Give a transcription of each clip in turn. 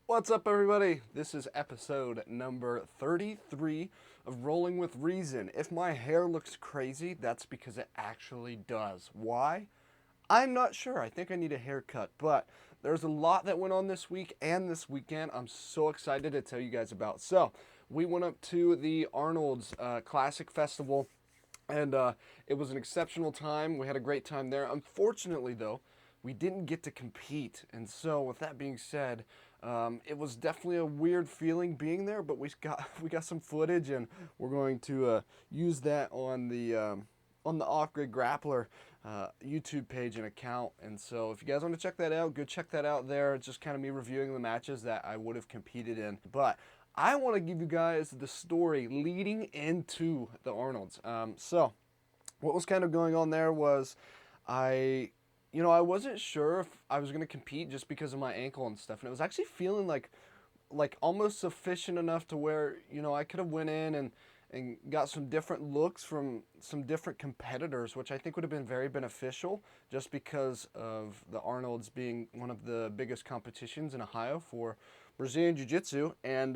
What's up, everybody? This is episode number 33 of Rolling with Reason. If my hair looks crazy, that's because it actually does. Why? I'm not sure. I think I need a haircut, but there's a lot that went on this week and this weekend I'm so excited to tell you guys about. So, we went up to the Arnold's Classic Festival, and it was an exceptional time. We had a great time there. Unfortunately, though, we didn't get to compete. And so, with that being said, it was definitely a weird feeling being there. But we got some footage, and we're going to use that on the Off Grid Grappler YouTube page and account. And so, if you guys want to check that out, go check that out there. It's just kind of me reviewing the matches that I would have competed in. But I want to give you guys the story leading into the Arnold's. So, what was kind of going on there was I, I wasn't sure if I was going to compete just because of my ankle and stuff. And it was actually feeling like almost sufficient enough to where, I could have went in and got some different looks from some different competitors, which I think would have been very beneficial just because of the Arnold's being one of the biggest competitions in Ohio for Brazilian Jiu Jitsu. And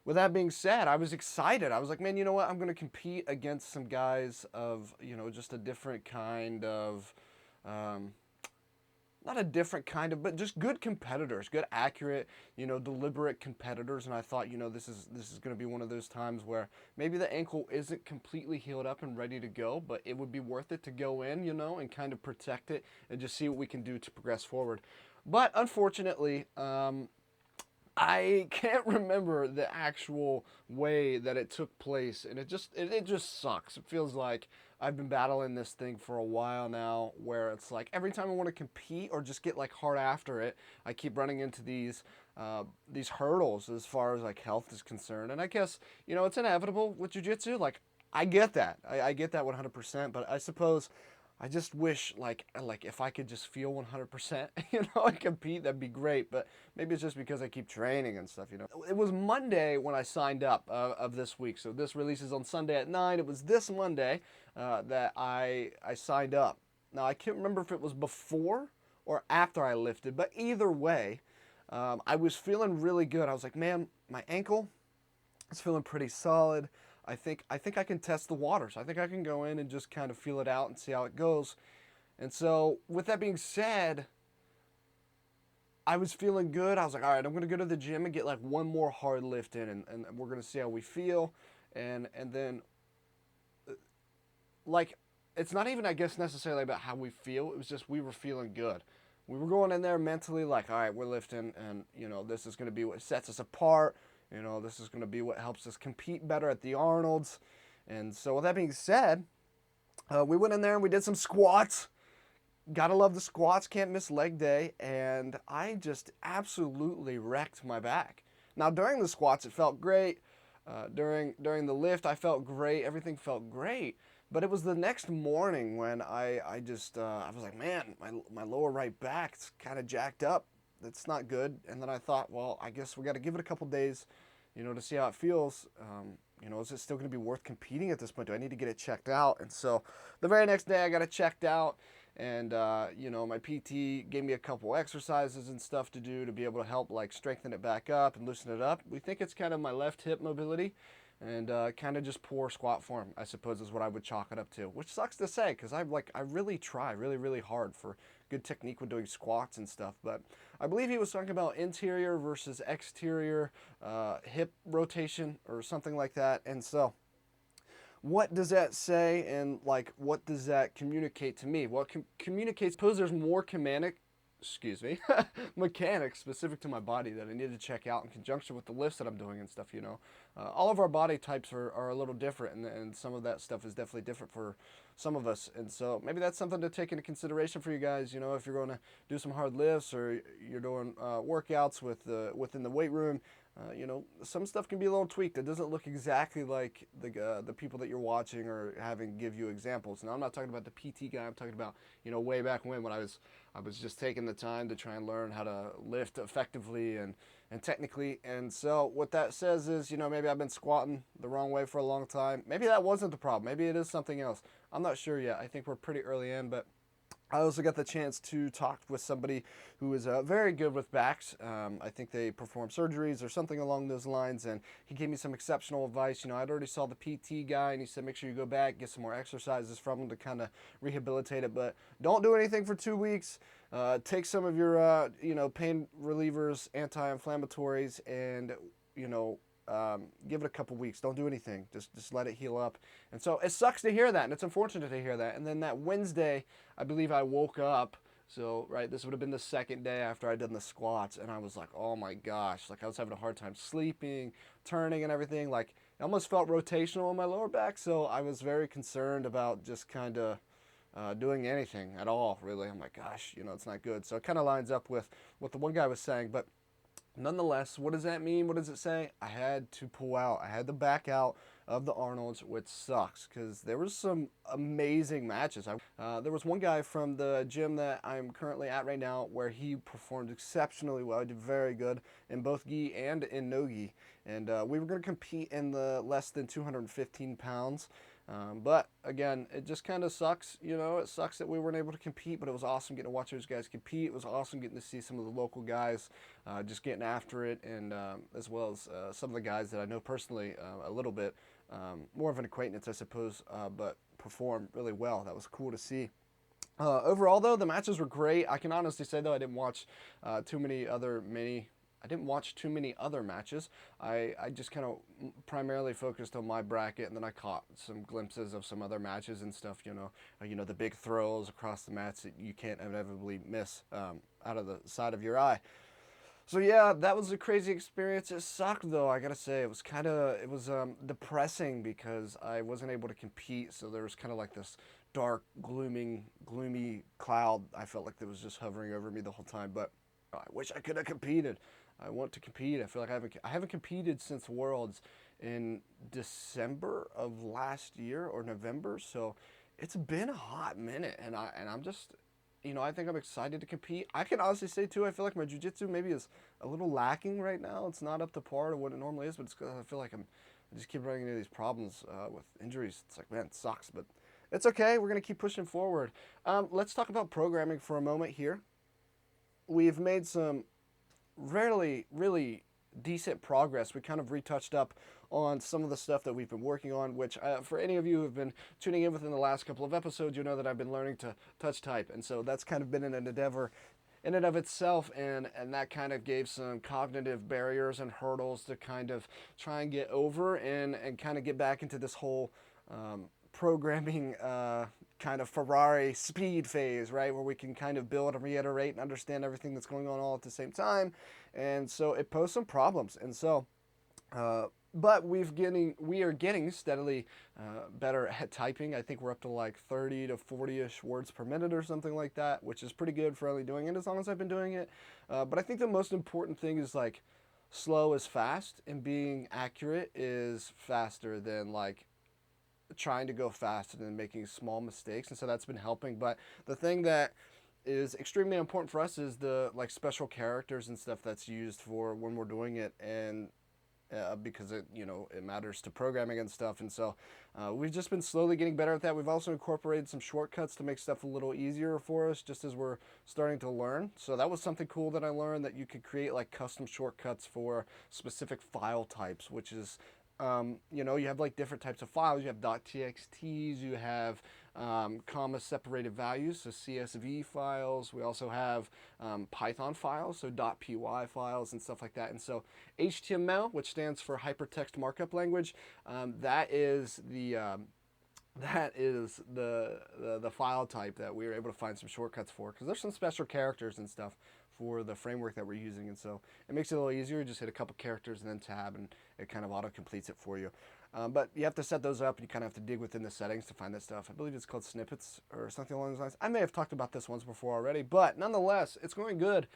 with that being said, I was excited. I was like, man, you know what? I'm going to compete against some guys of, just a different kind of. Um, not a different kind of, but just good competitors, good, accurate, deliberate competitors. And I thought, this is going to be one of those times where maybe the ankle isn't completely healed up and ready to go, but it would be worth it to go in, and kind of protect it and just see what we can do to progress forward. But unfortunately, I can't remember the actual way that it took place, and it just sucks. It feels like I've been battling this thing for a while now, where it's like every time I want to compete or just get like hard after it, I keep running into these hurdles as far as like health is concerned. And I guess it's inevitable with jujitsu. Like I get that, I get that 100%. But I suppose I just wish like if I could just feel 100%, and compete, that'd be great. But maybe it's just because I keep training and stuff. It was Monday when I signed up of this week, so this releases on Sunday at 9. It was this Monday that I signed up. Now I can't remember if it was before or after I lifted, but either way, I was feeling really good. I was like, man, my ankle is feeling pretty solid. I think I can test the waters. I think I can go in and just kind of feel it out and see how it goes. And so, with that being said, I was feeling good. I was like, all right, I'm gonna go to the gym and get like one more hard lift in, and we're gonna see how we feel. And then like it's not even, I guess, necessarily about how we feel. It was just we were feeling good. We were going in there mentally like, all right, we're lifting, and this is gonna be what sets us apart. This is gonna be what helps us compete better at the Arnold's. And so, with that being said, we went in there and we did some squats. Gotta love the squats, can't miss leg day, and I just absolutely wrecked my back. Now during the squats, it felt great. During the lift, I felt great. Everything felt great. But it was the next morning when I was like, man, my lower right back's kind of jacked up. That's not good. And then I thought, well, I guess we got to give it a couple days, to see how it feels. Is it still going to be worth competing at this point? Do I need to get it checked out? And so the very next day, I got it checked out. And my PT gave me a couple exercises and stuff to do to be able to help like strengthen it back up and loosen it up. We think it's kind of my left hip mobility, and kind of just poor squat form, I suppose, is what I would chalk it up to. Which sucks to say, because I really try really hard for good technique when doing squats and stuff. But I believe he was talking about interior versus exterior hip rotation or something like that. And so, what does that say, and like what does that communicate to me? Well, communicates, suppose there's more excuse me, mechanics specific to my body that I need to check out in conjunction with the lifts that I'm doing and stuff. All of our body types are a little different, and some of that stuff is definitely different for some of us. And so maybe that's something to take into consideration for you guys. If you're going to do some hard lifts, or you're doing workouts within the weight room, some stuff can be a little tweaked. It doesn't look exactly like the people that you're watching or having give you examples. Now, I'm not talking about the PT guy. I'm talking about way back when I was just taking the time to try and learn how to lift effectively and technically. And so what that says is, maybe I've been squatting the wrong way for a long time. Maybe that wasn't the problem. Maybe it is something else. I'm not sure yet. I think we're pretty early in, but I also got the chance to talk with somebody who is very good with backs. I think they perform surgeries or something along those lines, and he gave me some exceptional advice. You know, I'd already saw the PT guy, and he said make sure you go back, get some more exercises from him to kind of rehabilitate it, but don't do anything for 2 weeks. Take some of your, pain relievers, anti-inflammatories, and you know, give it a couple weeks. Don't do anything. Just let it heal up. And so it sucks to hear that, and it's unfortunate to hear that. And then that Wednesday, I believe I woke up. So right, this would have been the second day after I'd done the squats, and I was like, oh my gosh, like I was having a hard time sleeping, turning, and everything. Like it almost felt rotational on my lower back. So I was very concerned about just kind of doing anything at all. Really, I'm like, gosh, it's not good. So it kind of lines up with what the one guy was saying, but nonetheless, what does that mean? What does it say? I had to pull out. I had to back out of the Arnolds, which sucks because there was some amazing matches. There was one guy from the gym that I'm currently at right now where he performed exceptionally well. He did very good in both gi and in no gi. And we were going to compete in the less than 215 pounds. But again, it just kind of sucks. It sucks that we weren't able to compete, but it was awesome getting to watch those guys compete. It was awesome getting to see some of the local guys just getting after it, and as well as some of the guys that I know personally a little bit, more of an acquaintance, I suppose, but perform really well. That was cool to see. Overall, though, the matches were great. I can honestly say, though, I didn't watch too many other mini. I didn't watch too many other matches. I just kind of primarily focused on my bracket, and then I caught some glimpses of some other matches and stuff. The big throws across the mats that you can't inevitably miss out of the side of your eye. So yeah, that was a crazy experience. It sucked though. I gotta say, it was depressing because I wasn't able to compete. So there was kind of like this dark, gloomy cloud. I felt like that was just hovering over me the whole time. But I wish I could have competed. I want to compete. I feel like I haven't competed since Worlds in December of last year or November. So it's been a hot minute, and I'm just, I think I'm excited to compete. I can honestly say too, I feel like my jiu-jitsu maybe is a little lacking right now. It's not up to par to what it normally is, but it's because I feel like I just keep running into these problems with injuries. It's like, man, it sucks, but it's okay. We're gonna keep pushing forward. Let's talk about programming for a moment here. We've made some really decent progress. We kind of retouched up on some of the stuff that we've been working on, which for any of you who have been tuning in within the last couple of episodes, you know that I've been learning to touch type. And so that's kind of been an endeavor in and of itself, and that kind of gave some cognitive barriers and hurdles to kind of try and get over and kind of get back into this whole programming kind of Ferrari speed phase, right, where we can kind of build and reiterate and understand everything that's going on all at the same time. And so it posed some problems. And so but we are getting steadily better at typing. I think we're up to like 30 to 40-ish words per minute or something like that, which is pretty good for only doing it as long as I've been doing it. But I think the most important thing is like slow is fast, and being accurate is faster than like trying to go fast and then making small mistakes. And so that's been helping. But the thing that is extremely important for us is the like special characters and stuff that's used for when we're doing it, and because it matters to programming and stuff. And so we've just been slowly getting better at that. We've also incorporated some shortcuts to make stuff a little easier for us just as we're starting to learn. So that was something cool that I learned, that you could create like custom shortcuts for specific file types, which is you have like different types of files. You have .txts, you have comma separated values, so CSV files. We also have Python files, so .py files and stuff like that. And so HTML, which stands for Hypertext Markup Language, that is the file type that we were able to find some shortcuts for, because there's some special characters and stuff for the framework that we're using. And so it makes it a little easier. You just hit a couple characters and then tab, and it kind of auto-completes it for you. But you have to set those up, and you kind of have to dig within the settings to find that stuff. I believe it's called snippets or something along those lines. I may have talked about this once before already, but nonetheless, it's going good.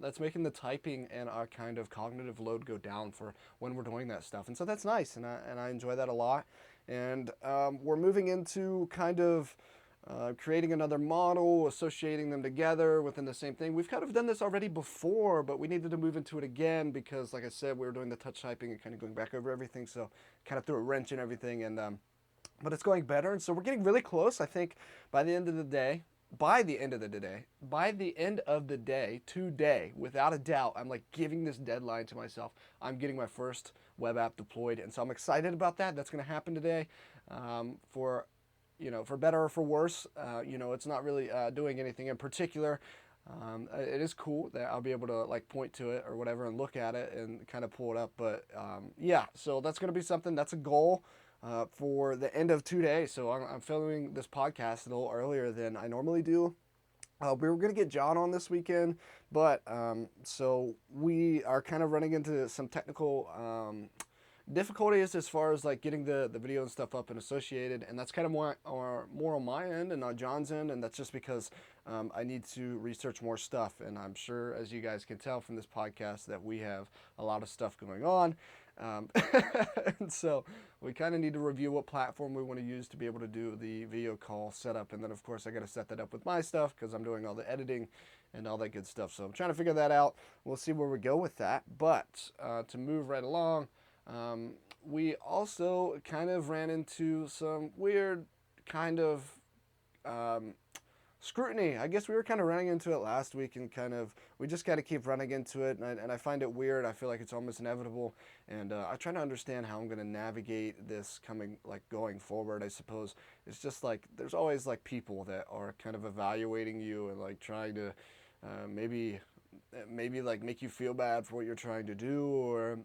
That's making the typing and our kind of cognitive load go down for when we're doing that stuff. And so that's nice, and I enjoy that a lot. And we're moving into kind of creating another model, associating them together within the same thing. We've kind of done this already before, but we needed to move into it again because, like I said, we were doing the touch typing and kind of going back over everything, so kind of threw a wrench in everything. And but it's going better, and so we're getting really close. I think by the end of the day, by the end of the day, today, without a doubt, I'm like giving this deadline to myself. I'm getting my first web app deployed, and so I'm excited about that. That's going to happen today. For for better or for worse, it's not really doing anything in particular. It is cool that I'll be able to like point to it or whatever and look at it and kind of pull it up. But yeah, so that's going to be something. That's a goal for the end of 2 days. So I'm filming this podcast a little earlier than I normally do. We were going to get John on this weekend, but so we are kind of running into some technical difficulties as far as like getting the video and stuff up and associated, and that's kind of more on my end and on John's end, and that's just because I need to research more stuff, and I'm sure, as you guys can tell from this podcast, that we have a lot of stuff going on. And so we kind of need to review what platform we want to use to be able to do the video call setup, and then of course I got to set that up with my stuff because I'm doing all the editing and all that good stuff. So I'm trying to figure that out. We'll see where we go with that. But to move right along, we also kind of ran into some weird kind of scrutiny. I guess we were kind of running into it last week, and we just got to keep running into it, and I find it weird. I feel like it's almost inevitable, and I try to understand how I'm going to navigate this going forward. I suppose it's just like there's always like people that are kind of evaluating you and like trying to maybe like make you feel bad for what you're trying to do, or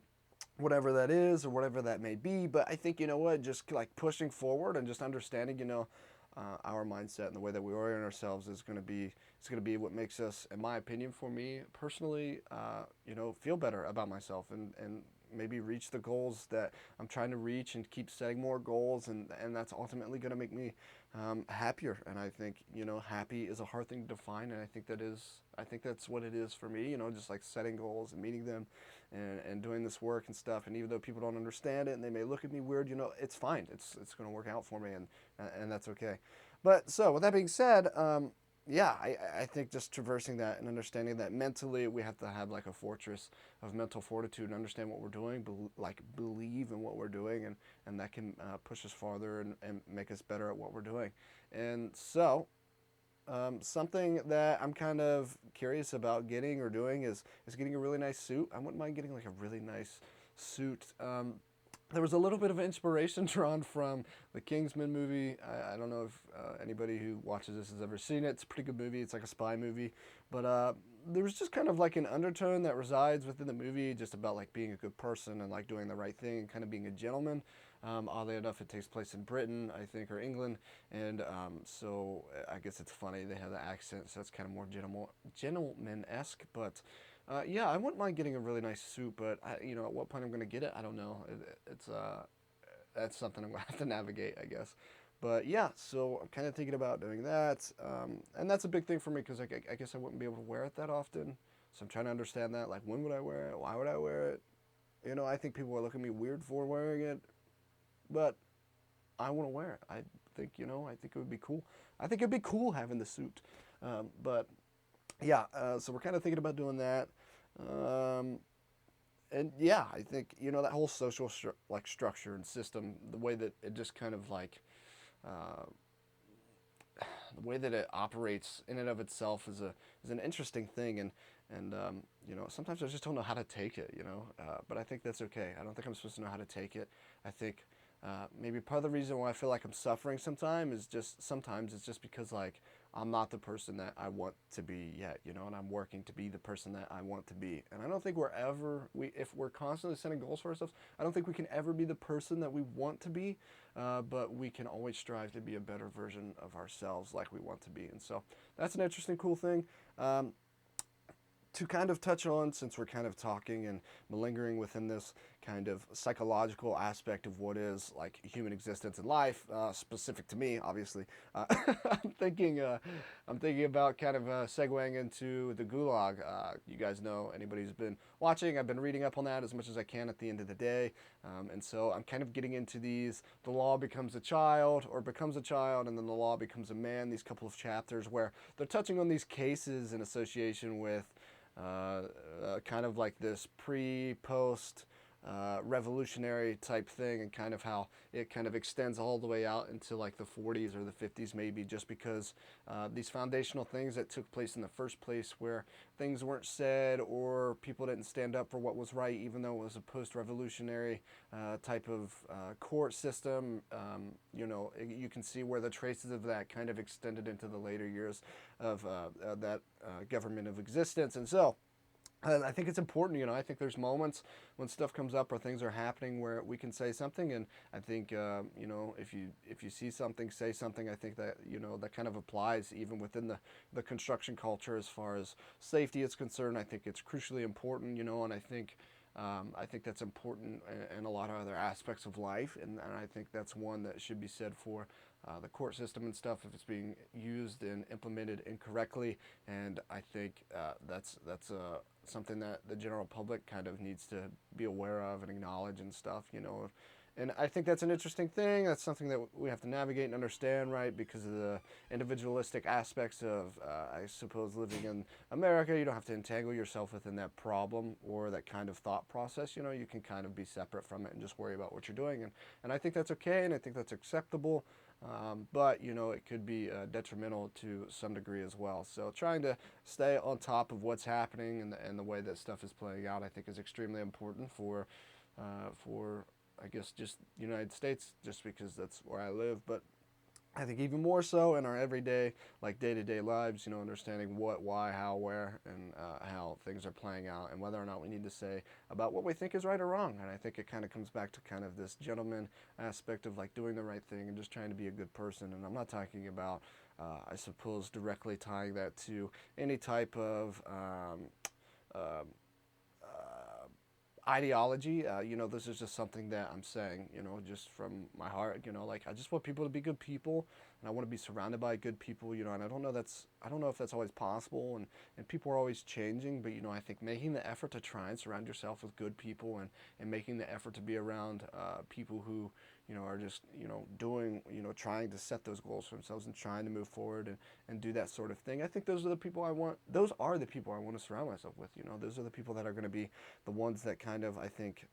whatever that is, or whatever that may be. But I think, just like pushing forward and just understanding, our mindset and the way that we orient ourselves is going to be what makes us, in my opinion, for me personally, feel better about myself, and maybe reach the goals that I'm trying to reach, and keep setting more goals, and that's ultimately going to make me happier. And I think, happy is a hard thing to define, and I think that's what it is for me, just like setting goals and meeting them, and doing this work and stuff. And even though people don't understand it and they may look at me weird, it's fine. It's going to work out for me, and that's okay. But so with that being said, yeah, I think just traversing that and understanding that mentally we have to have like a fortress of mental fortitude and understand what we're doing, believe in what we're doing, and that can push us farther and make us better at what we're doing. And so something that I'm kind of curious about getting or doing is getting a really nice suit. I wouldn't mind getting like a really nice suit. There was a little bit of inspiration drawn from the Kingsman movie. I don't know if anybody who watches this has ever seen it. It's a pretty good movie. It's like a spy movie. But there was just kind of like an undertone that resides within the movie, just about like being a good person and like doing the right thing and kind of being a gentleman. Oddly enough, it takes place in Britain, I think, or England. And so I guess it's funny. They have the accent, so it's kind of more gentleman-esque. But yeah, I wouldn't mind getting a really nice suit, but at what point I'm going to get it, I don't know. That's something I'm going to have to navigate, I guess. But yeah, so I'm kind of thinking about doing that, and that's a big thing for me because I guess I wouldn't be able to wear it that often. So I'm trying to understand that, like, when would I wear it? Why would I wear it? I think people are looking at me weird for wearing it, but I want to wear it. I think it would be cool. I think it'd be cool having the suit, but yeah, so we're kind of thinking about doing that. And yeah, I think that whole social structure and system, the way that it just kind of like uh, the way that it operates in and of itself is an interesting thing, and sometimes I just don't know how to take it, but I think that's okay. I don't think I'm supposed to know how to take it. I think maybe part of the reason why I feel like I'm suffering sometimes it's just because like I'm not the person that I want to be yet, and I'm working to be the person that I want to be. And I don't think if we're constantly setting goals for ourselves, I don't think we can ever be the person that we want to be, but we can always strive to be a better version of ourselves like we want to be. And so that's an interesting, cool thing. To kind of touch on, since we're kind of talking and malingering within this kind of psychological aspect of what is like human existence and life, specific to me, obviously, I'm thinking about kind of segueing into the Gulag. You guys know, anybody who's been watching, I've been reading up on that as much as I can at the end of the day, and so I'm kind of getting into these. The law becomes a child, and then the law becomes a man. These couple of chapters where they're touching on these cases in association with kind of like this pre-post revolutionary type thing, and kind of how it kind of extends all the way out into like the 40s or the 50s maybe, just because these foundational things that took place in the first place, where things weren't said or people didn't stand up for what was right, even though it was a post-revolutionary type of court system. You can see where the traces of that kind of extended into the later years of that government of existence. And so I think it's important. I think there's moments when stuff comes up or things are happening where we can say something, and I think if you see something, say something. I think that that kind of applies even within the construction culture as far as safety is concerned. I think it's crucially important. And I think that's important in a lot of other aspects of life, and I think that's one that should be said for the court system and stuff if it's being used and implemented incorrectly. And I think that's something that the general public kind of needs to be aware of and acknowledge and stuff. And I think that's an interesting thing. That's something that we have to navigate and understand, right? Because of the individualistic aspects of, I suppose, living in America. You don't have to entangle yourself within that problem or that kind of thought process. You can kind of be separate from it and just worry about what you're doing. And I think that's okay, and I think that's acceptable. But it could be detrimental to some degree as well. So trying to stay on top of what's happening and the way that stuff is playing out, I think, is extremely important for I guess just the United States, just because that's where I live. But I think even more so in our everyday, like day-to-day lives, understanding what, why, how, where, and how things are playing out, and whether or not we need to say about what we think is right or wrong. And I think it kind of comes back to kind of this gentleman aspect of like doing the right thing and just trying to be a good person. And I'm not talking about, I suppose, directly tying that to any type of ideology. This is just something that I'm saying, just from my heart. Like, I just want people to be good people, and I want to be surrounded by good people. And I don't know if that's always possible, and people are always changing. But I think making the effort to try and surround yourself with good people, and making the effort to be around people who are just doing, trying to set those goals for themselves and trying to move forward and do that sort of thing. I think those are the people I want. Those are the people I want to surround myself with. Those are the people that are going to be the ones that kind of I think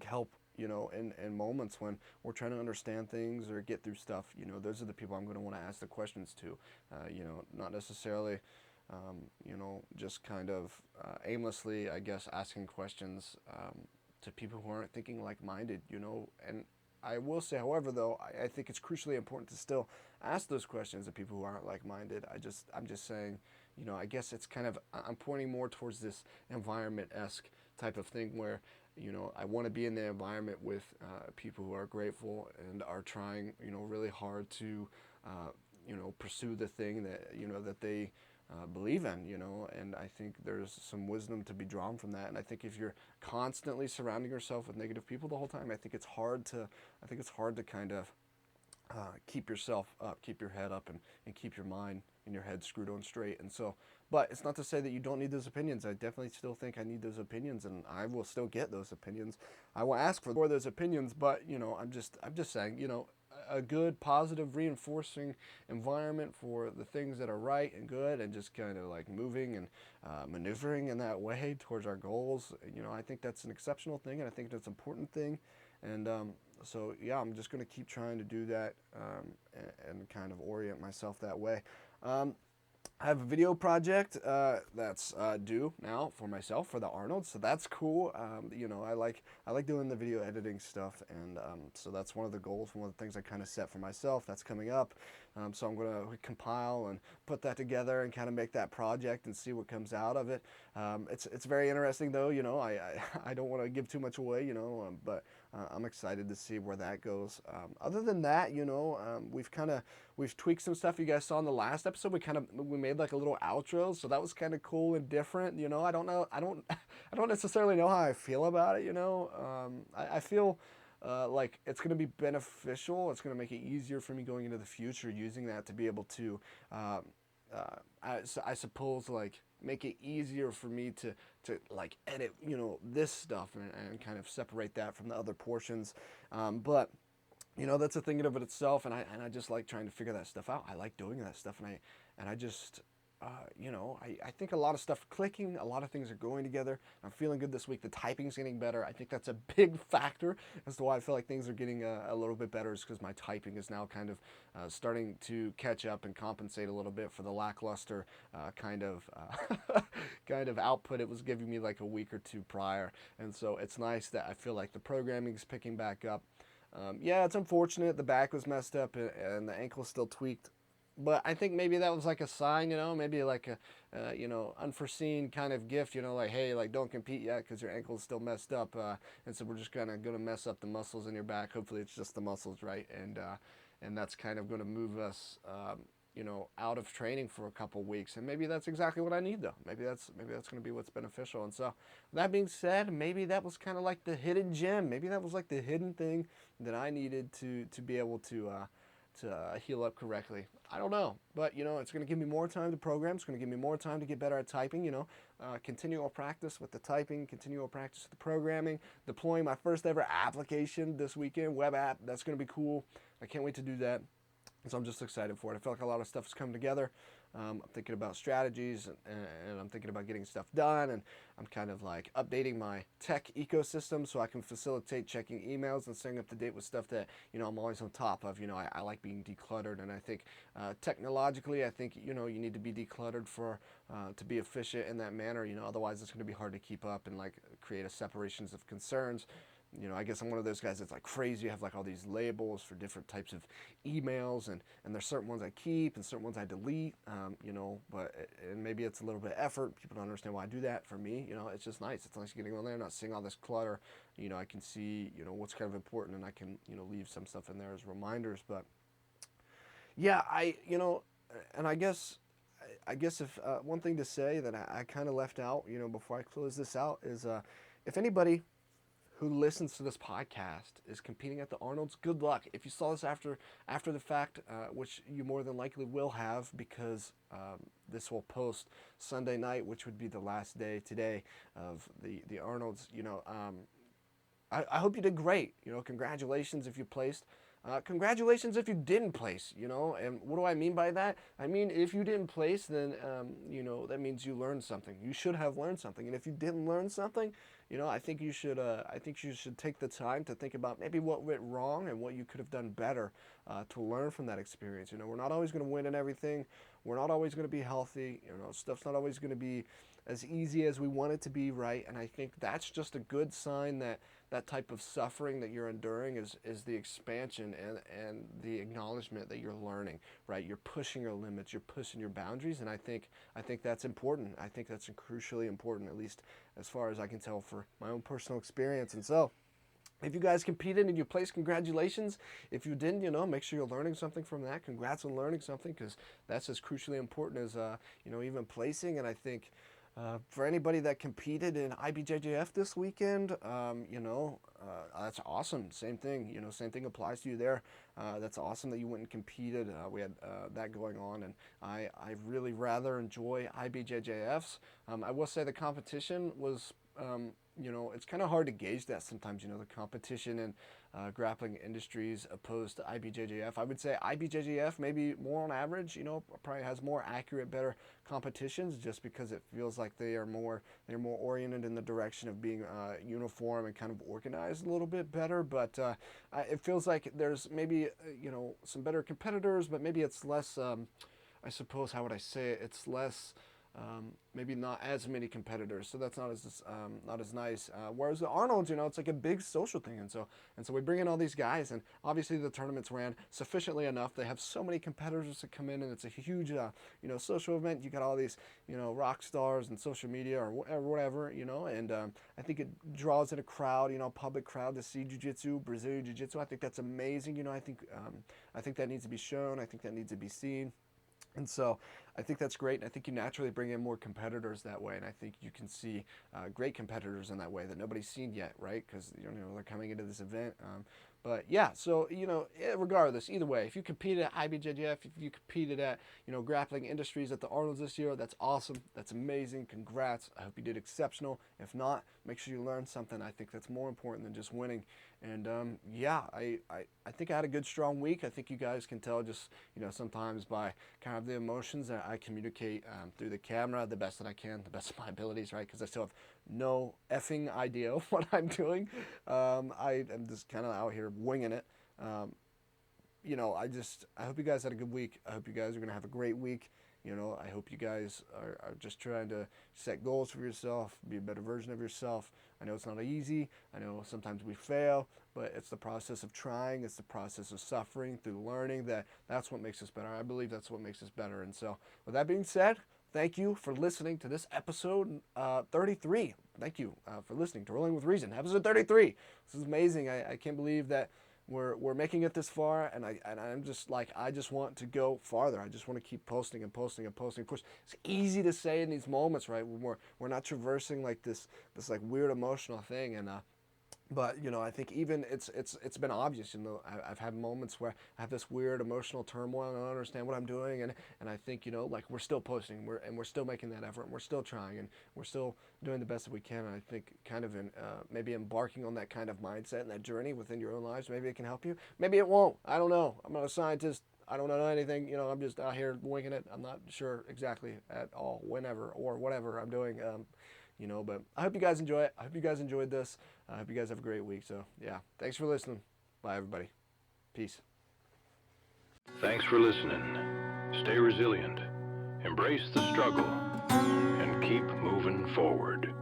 help. In moments when we're trying to understand things or get through stuff. Those are the people I'm going to want to ask the questions to. Not necessarily. Just kind of aimlessly, I guess, asking questions to people who aren't thinking like-minded. And I will say, however, though, I think it's crucially important to still ask those questions of people who aren't like-minded. I'm just saying, I guess it's kind of, I'm pointing more towards this environment-esque type of thing where, I want to be in the environment with people who are grateful and are trying, really hard to, pursue the thing that, that they believe in, and I think there's some wisdom to be drawn from that. And I think if you're constantly surrounding yourself with negative people the whole time, I think it's hard to kind of keep yourself up, keep your head up, and keep your mind and your head screwed on straight. And so, but it's not to say that you don't need those opinions. I definitely still think I need those opinions, and I will still get those opinions. I will ask for those opinions, but I'm just saying, a good, positive, reinforcing environment for the things that are right and good, and just kind of like moving and maneuvering in that way towards our goals. I think that's an exceptional thing, and I think that's an important thing. And so, yeah, I'm just going to keep trying to do that and kind of orient myself that way. I have a video project that's due now for myself for the Arnold, so that's cool. I like doing the video editing stuff, and so that's one of the goals, one of the things I kind of set for myself. That's coming up, so I'm gonna compile and put that together and kind of make that project and see what comes out of it. It's very interesting though. I don't want to give too much away. But I'm excited to see where that goes. Other than that, we've tweaked some stuff. You guys saw in the last episode, we made like a little outro, so that was kind of cool and different. I don't know, I don't necessarily know how I feel about it. I feel like it's going to be beneficial. It's going to make it easier for me going into the future, using that to be able to, I suppose, like make it easier for me to like edit, this stuff and kind of separate that from the other portions. But that's a thing in of it itself, and I just like trying to figure that stuff out. I like doing that stuff, and I just I think a lot of stuff clicking, a lot of things are going together. I'm feeling good this week. The typing's getting better. I think that's a big factor as to why I feel like things are getting a little bit better, is because my typing is now kind of starting to catch up and compensate a little bit for the lackluster kind of output it was giving me like a week or two prior. And so it's nice that I feel like the programming is picking back up. Yeah, it's unfortunate the back was messed up and the ankle's still tweaked. But I think maybe that was like a sign, maybe like a, unforeseen kind of gift, like, hey, like don't compete yet because your ankle's still messed up. And so we're just kind of going to mess up the muscles in your back. Hopefully it's just the muscles, right? And that's kind of going to move us, out of training for a couple weeks. And maybe that's exactly what I need, though. Maybe that's going to be what's beneficial. And so that being said, maybe that was kind of like the hidden gem. Maybe that was like the hidden thing that I needed to be able to heal up correctly. I don't know, but it's going to give me more time to program. It's going to give me more time to get better at typing. Continual practice with the typing, continual practice with the programming, deploying my first ever application this weekend, web app. That's going to be cool. I can't wait to do that. So I'm just excited for it. I feel like a lot of stuff is coming together. I'm thinking about strategies and I'm thinking about getting stuff done, and I'm kind of like updating my tech ecosystem so I can facilitate checking emails and staying up to date with stuff that I'm always on top of. I like being decluttered, and I think technologically, I think you need to be decluttered for to be efficient in that manner. Otherwise it's going to be hard to keep up and like create a separations of concerns. I guess I'm one of those guys that's like crazy. I have like all these labels for different types of emails, and there's certain ones I keep and certain ones I delete, and maybe it's a little bit of effort. People don't understand why I do that. For me, it's just nice. It's nice getting on there, not seeing all this clutter. I can see, what's kind of important, and I can, leave some stuff in there as reminders. But yeah, and I guess if one thing to say that I kind of left out, before I close this out is, if anybody who listens to this podcast is competing at the Arnold's, good luck. If you saw this after the fact, which you more than likely will have, because this will post Sunday night, which would be the last day today of the Arnold's. I hope you did great. Congratulations if you placed. Congratulations if you didn't place, and what do I mean by that? I mean, if you didn't place, then, that means you learned something. You should have learned something. And if you didn't learn something, I think you should take the time to think about maybe what went wrong and what you could have done better to learn from that experience. We're not always going to win in everything. We're not always going to be healthy. Stuff's not always going to be as easy as we want it to be, right? And I think that's just a good sign that that type of suffering that you're enduring is the expansion and the acknowledgement that you're learning, right? You're pushing your limits, you're pushing your boundaries, and I think that's important. I think that's crucially important, at least as far as I can tell for my own personal experience. And so, if you guys competed and you placed, congratulations. If you didn't, make sure you're learning something from that. Congrats on learning something, because that's as crucially important as even placing. And I think for anybody that competed in IBJJF this weekend, that's awesome. Same thing, same thing applies to you there. That's awesome that you went and competed. We had that going on, and I really rather enjoy IBJJFs. I will say the competition was, it's kind of hard to gauge that sometimes, the competition in grappling industries opposed to IBJJF. I would say IBJJF maybe more on average, probably has more accurate, better competitions, just because it feels like they're more oriented in the direction of being uniform and kind of organized a little bit better. But it feels like there's maybe some better competitors, but maybe it's less. I suppose, how would I say it? It's less. Maybe not as many competitors, so that's not as nice. Whereas the Arnold's, it's like a big social thing, and so we bring in all these guys, and obviously the tournaments ran sufficiently enough. They have so many competitors that come in, and it's a huge, social event. You got all these, rock stars and social media or whatever, and I think it draws in a crowd, public crowd to see jiu-jitsu, Brazilian jiu-jitsu. I think that's amazing. I think that needs to be shown. I think that needs to be seen. And so I think that's great, and I think you naturally bring in more competitors that way, and I think you can see great competitors in that way that nobody's seen yet, right? Because they're coming into this event. But yeah, so regardless, either way, if you competed at IBJJF, if you competed at grappling industries at the Arnold's this year, that's awesome. That's amazing. Congrats. I hope you did exceptional. If not, make sure you learned something. I think that's more important than just winning. And yeah, I think I had a good, strong week. I think you guys can tell just sometimes by kind of the emotions that I communicate through the camera the best that I can, the best of my abilities, right? Because I still have no effing idea what I'm doing. I am just kind of out here winging it. I hope you guys had a good week. I hope you guys are going to have a great week. I hope you guys are just trying to set goals for yourself, be a better version of yourself. I know it's not easy. I know sometimes we fail, but it's the process of trying. It's the process of suffering through learning that's what makes us better. I believe that's what makes us better. And so with that being said, thank you for listening to this episode 33. Thank you for listening to Rolling with Reason, episode 33. This is amazing. I can't believe that we're making it this far, and I'm just like, I just want to go farther. I just want to keep posting and posting and posting. Of course, it's easy to say in these moments, right? When we're not traversing like this like weird emotional thing, and but I think even it's been obvious. I've had moments where I have this weird emotional turmoil and I don't understand what I'm doing, and I think like we're still posting, we're still making that effort, and we're still trying, and we're still doing the best that we can. And I think kind of maybe embarking on that kind of mindset and that journey within your own lives, maybe it can help you. Maybe it won't. I don't know. I'm not a scientist. I don't know anything. I'm just out here winging it. I'm not sure exactly at all, whenever or whatever I'm doing. But I hope you guys enjoy it. I hope you guys enjoyed this. I hope you guys have a great week. So, yeah, thanks for listening. Bye, everybody. Peace. Thanks for listening. Stay resilient, embrace the struggle, and keep moving forward.